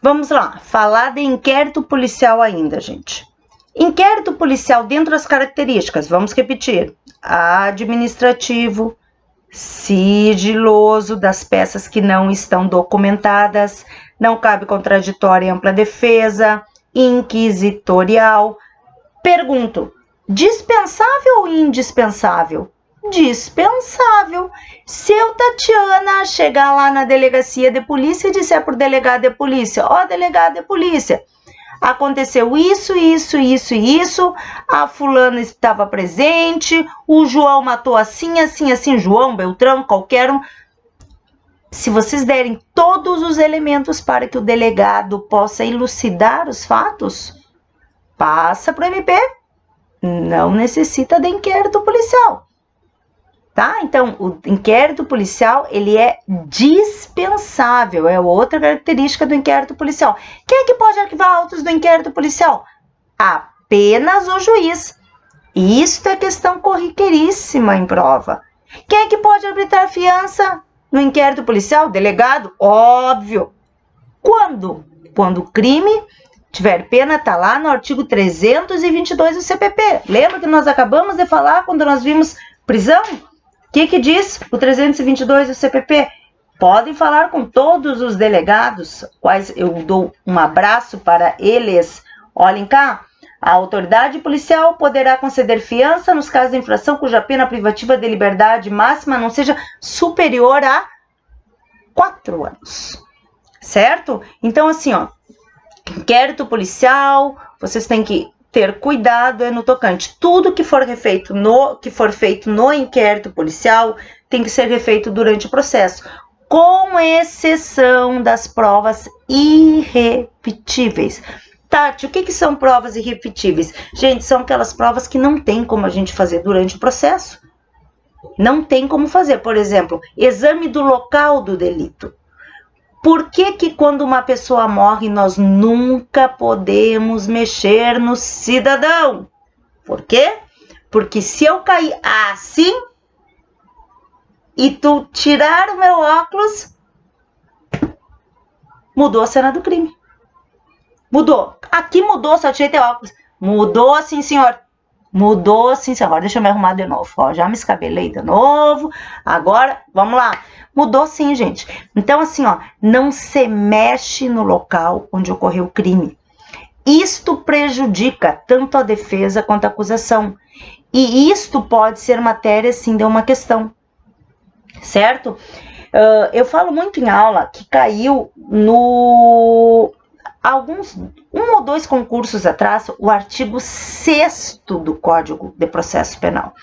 Vamos lá, falar de inquérito policial ainda, gente. Inquérito policial dentro das características, vamos repetir. Administrativo, sigiloso, das peças que não estão documentadas, não cabe contraditória e ampla defesa, inquisitorial. Pergunto, dispensável ou indispensável? Dispensável. Se eu, Tatiana, chegar lá na delegacia de polícia e disser por delegado de polícia, ó, delegado de polícia, aconteceu isso, isso, isso e isso, a fulana estava presente, o João matou assim, assim, assim, João, Beltrão, qualquer um. Se vocês derem todos os elementos para que o delegado possa elucidar os fatos, passa para o MP. Não necessita de inquérito policial. Tá? Então, o inquérito policial, ele é dispensável, é outra característica do inquérito policial. Quem é que pode arquivar autos do inquérito policial? Apenas o juiz. Isso é questão corriqueiríssima em prova. Quem é que pode arbitrar fiança no inquérito policial? Delegado? Óbvio. Quando? Quando o crime tiver pena, tá lá no artigo 322 do CPP. Lembra que nós acabamos de falar quando nós vimos prisão? O que diz o 322 do CPP? Podem falar com todos os delegados, quais eu dou um abraço para eles. Olhem cá, a autoridade policial poderá conceder fiança nos casos de infração cuja pena privativa de liberdade máxima não seja superior a 4 anos. Certo? Então, assim, ó, inquérito policial, vocês têm que ter cuidado no tocante. Tudo que for feito no inquérito policial tem que ser refeito durante o processo, com exceção das provas irrepetíveis. Tati, o que são provas irrepetíveis? Gente, são aquelas provas que não tem como a gente fazer durante o processo. Não tem como fazer. Por exemplo, exame do local do delito. Por que quando uma pessoa morre, nós nunca podemos mexer no cidadão? Por quê? Porque se eu cair assim e tu tirar o meu óculos, mudou a cena do crime. Mudou. Aqui mudou, só tirei teu óculos. Mudou sim, senhor. Mudou sim, senhor. Agora deixa eu me arrumar de novo. Ó, já me escabelei de novo. Agora, vamos lá. Mudou sim, gente. Então, assim, ó, não se mexe no local onde ocorreu o crime. Isto prejudica tanto a defesa quanto a acusação. E isto pode ser matéria, sim, de uma questão. Certo? Eu falo muito em aula que caiu no... um ou dois concursos atrás, o artigo 6º do Código de Processo Penal.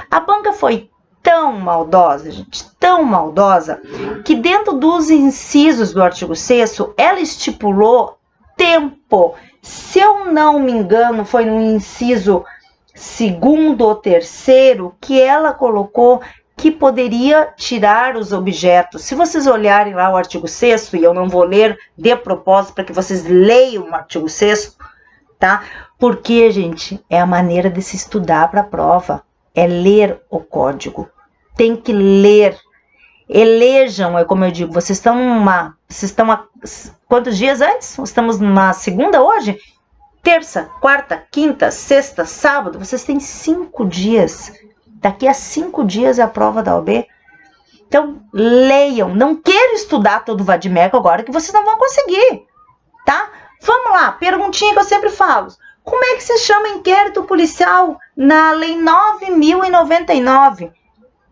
A banca foi tão maldosa, gente, tão maldosa, que dentro dos incisos do artigo 6º, ela estipulou tempo. Se eu não me engano, foi no inciso 2º ou 3º que ela colocou que poderia tirar os objetos. Se vocês olharem lá o artigo 6º, e eu não vou ler de propósito para que vocês leiam o artigo 6º, tá? Porque, gente, é a maneira de se estudar para a prova. É ler o código. Tem que ler. Elejam, é como eu digo, vocês estão quantos dias antes? Estamos numa segunda hoje? Terça, quarta, quinta, sexta, sábado. Vocês têm 5 dias. Daqui a 5 dias é a prova da OAB. Então, leiam. Não quero estudar todo o vadimeco agora, que vocês não vão conseguir. Tá? Vamos lá, perguntinha que eu sempre falo. Como é que se chama inquérito policial na Lei 9.099?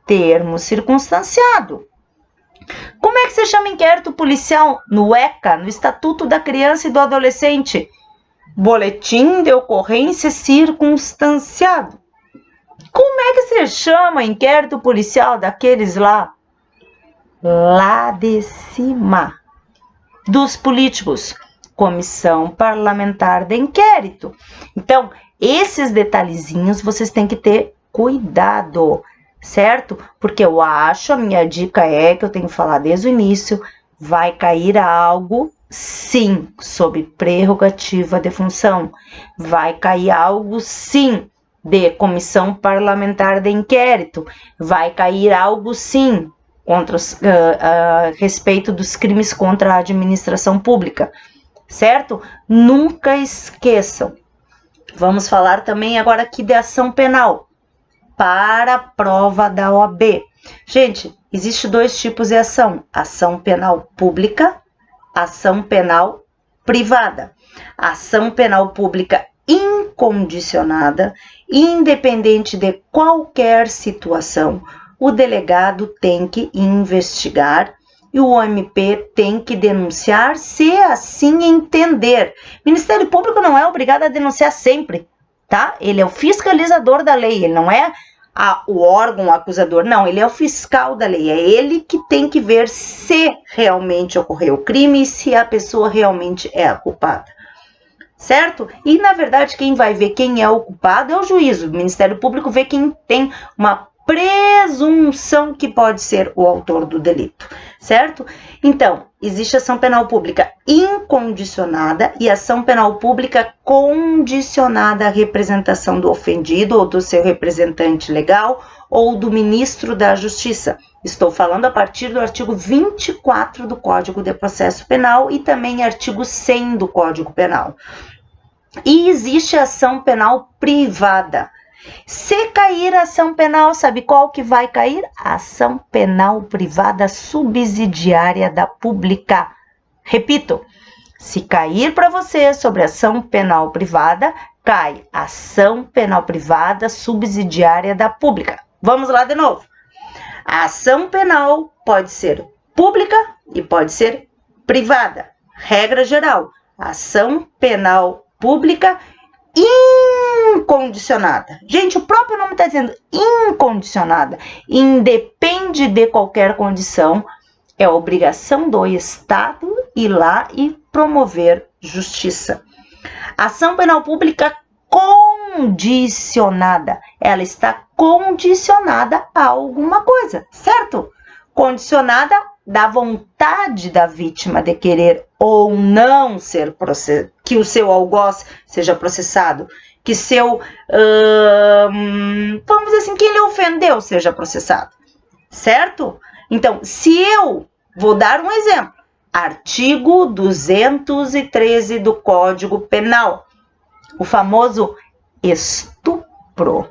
Termo circunstanciado. Como é que se chama inquérito policial no ECA, no Estatuto da Criança e do Adolescente? Boletim de ocorrência circunstanciado. Como é que se chama inquérito policial daqueles lá de cima, dos políticos? Comissão Parlamentar de Inquérito. Então, esses detalhezinhos vocês têm que ter cuidado, certo? Porque eu acho, a minha dica é, que eu tenho que falar desde o início, vai cair algo, sim, sob prerrogativa de função. Vai cair algo, sim, de Comissão Parlamentar de Inquérito. Vai cair algo, sim, contra a respeito dos crimes contra a administração pública. certo? Nunca esqueçam. Vamos falar também agora aqui de ação penal para a prova da OAB. Gente, existe 2 tipos de ação: ação penal pública, ação penal privada. Ação penal pública incondicionada, independente de qualquer situação, o delegado tem que investigar e o OMP tem que denunciar se assim entender. O Ministério Público não é obrigado a denunciar sempre, tá? Ele é o fiscalizador da lei, ele não é o órgão acusador, não, ele é o fiscal da lei, é ele que tem que ver se realmente ocorreu o crime e se a pessoa realmente é a culpada, certo? E, na verdade, quem vai ver quem é o culpado é o juiz. O Ministério Público vê quem tem uma presunção que pode ser o autor do delito, certo? Então, existe ação penal pública incondicionada e ação penal pública condicionada à representação do ofendido ou do seu representante legal ou do ministro da Justiça. Estou falando a partir do artigo 24 do Código de Processo Penal e também artigo 100 do Código Penal. E existe ação penal privada. Se cair a ação penal, sabe qual que vai cair? A ação penal privada subsidiária da pública. Repito, se cair para você sobre ação penal privada, cai ação penal privada subsidiária da pública. Vamos lá de novo. A ação penal pode ser pública e pode ser privada. Regra geral, ação penal pública incondicionada. Gente, o próprio nome está dizendo incondicionada. Independe de qualquer condição, é obrigação do Estado ir lá e promover justiça. Ação penal pública condicionada. Ela está condicionada a alguma coisa, certo? Condicionada da vontade da vítima de querer ou não ser processado, que o seu algoz seja processado, que seu, vamos dizer assim, quem lhe ofendeu seja processado, certo? Então, se eu vou dar um exemplo, artigo 213 do Código Penal, o famoso estupro.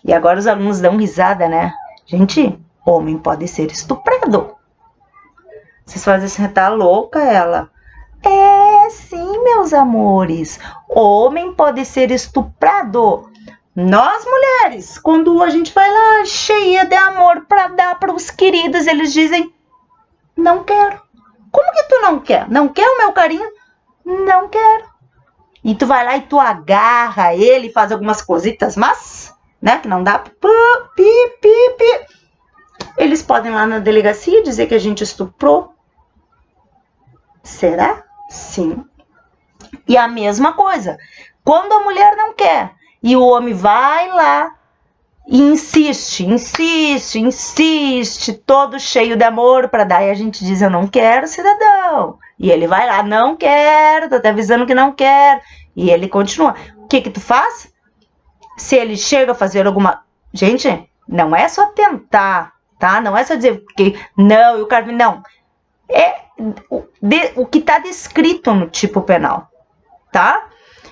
E agora os alunos dão risada, né? Gente, homem pode ser estuprado. Vocês fazem assim, tá louca ela? É, sim, meus amores. Homem pode ser estuprado. Nós, mulheres, quando a gente vai lá cheia de amor para dar para os queridos, eles dizem, não quero. Como que tu não quer? Não quer o meu carinho? Não quero. E tu vai lá e tu agarra ele, faz algumas cositas, mas, né, que não dá. Eles podem ir lá na delegacia dizer que a gente estuprou. Será? Sim. E a mesma coisa, quando a mulher não quer e o homem vai lá e insiste, todo cheio de amor para dar, e a gente diz, eu não quero, cidadão. E ele vai lá, não quero, tô até avisando que não quero. E ele continua. O que que tu faz? Se ele chega a fazer alguma... Gente, não é só tentar, tá? Não é só dizer que não, e o cara... Não. É o que está descrito no tipo penal, tá?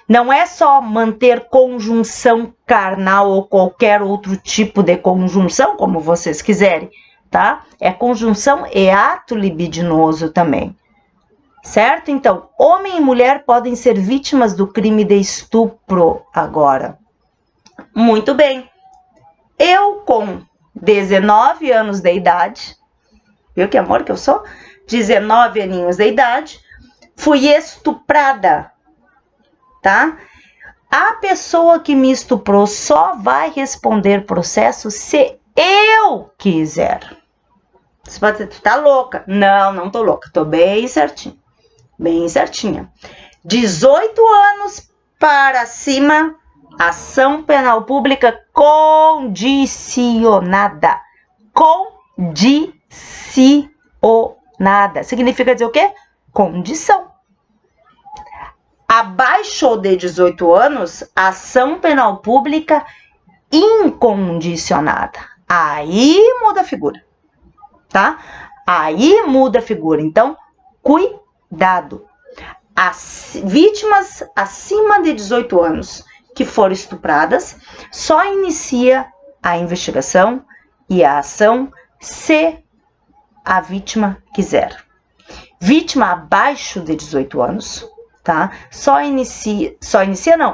Não é só manter conjunção carnal ou qualquer outro tipo de conjunção, como vocês quiserem, tá? É conjunção e ato libidinoso também, certo? Então, homem e mulher podem ser vítimas do crime de estupro agora. Muito bem. Eu, com 19 anos de idade, viu que amor que eu sou? 19 aninhos de idade, fui estuprada, tá? A pessoa que me estuprou só vai responder processo se eu quiser. Você pode dizer, tu tá louca? Não, não tô louca, tô bem certinha. Bem certinha. 18 anos para cima, ação penal pública condicionada. Condicionada. Significa dizer o quê? Condição. Abaixo de 18 anos, ação penal pública incondicionada. Aí muda a figura, tá? Aí muda a figura. Então, cuidado. As vítimas acima de 18 anos que foram estupradas só inicia a investigação e a ação se a vítima quiser. Vítima abaixo de 18 anos, tá?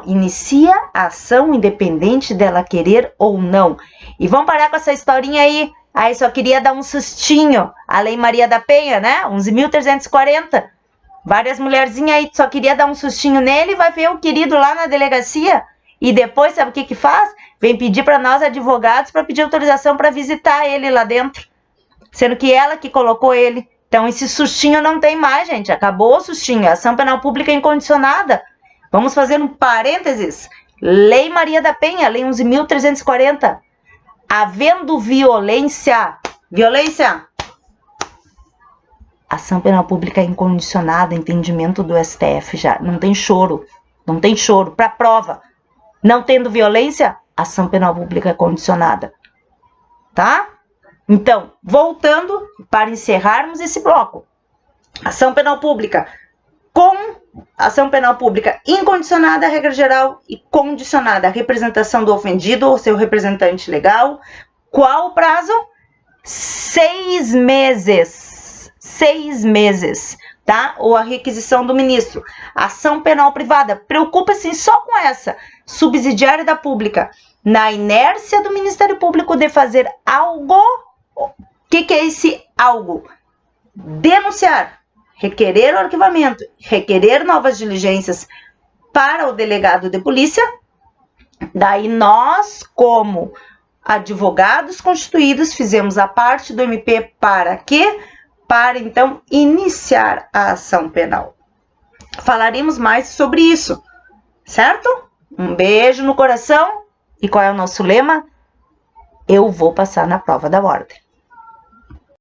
Inicia a ação independente dela querer ou não. E vamos parar com essa historinha aí. Aí só queria dar um sustinho. A Lei Maria da Penha, né? 11.340. Várias mulherzinhas aí só queria dar um sustinho nele, vai ver o querido lá na delegacia. E depois, sabe o que faz? Vem pedir para nós, advogados, para pedir autorização para visitar ele lá dentro. Sendo que ela que colocou ele. Então, esse sustinho não tem mais, gente. Acabou o sustinho. A ação penal pública incondicionada. Vamos fazer um parênteses. Lei Maria da Penha, Lei 11.340. Havendo violência, ação penal pública incondicionada, entendimento do STF já. Não tem choro. Para prova. Não tendo violência, ação penal pública condicionada. Tá? Então, voltando para encerrarmos esse bloco. Ação penal pública com ação penal pública incondicionada, regra geral, e condicionada à representação do ofendido ou seu representante legal. Qual o prazo? 6 meses. 6 meses, tá? Ou a requisição do ministro. Ação penal privada. Preocupa-se só com essa. Subsidiária da pública. Na inércia do Ministério Público de fazer algo. O que é esse algo? Denunciar, requerer o arquivamento, requerer novas diligências para o delegado de polícia. Daí nós, como advogados constituídos, fizemos a parte do MP para quê? Para então iniciar a ação penal. Falaremos mais sobre isso, certo? Um beijo no coração. E qual é o nosso lema? Eu vou passar na prova da ordem.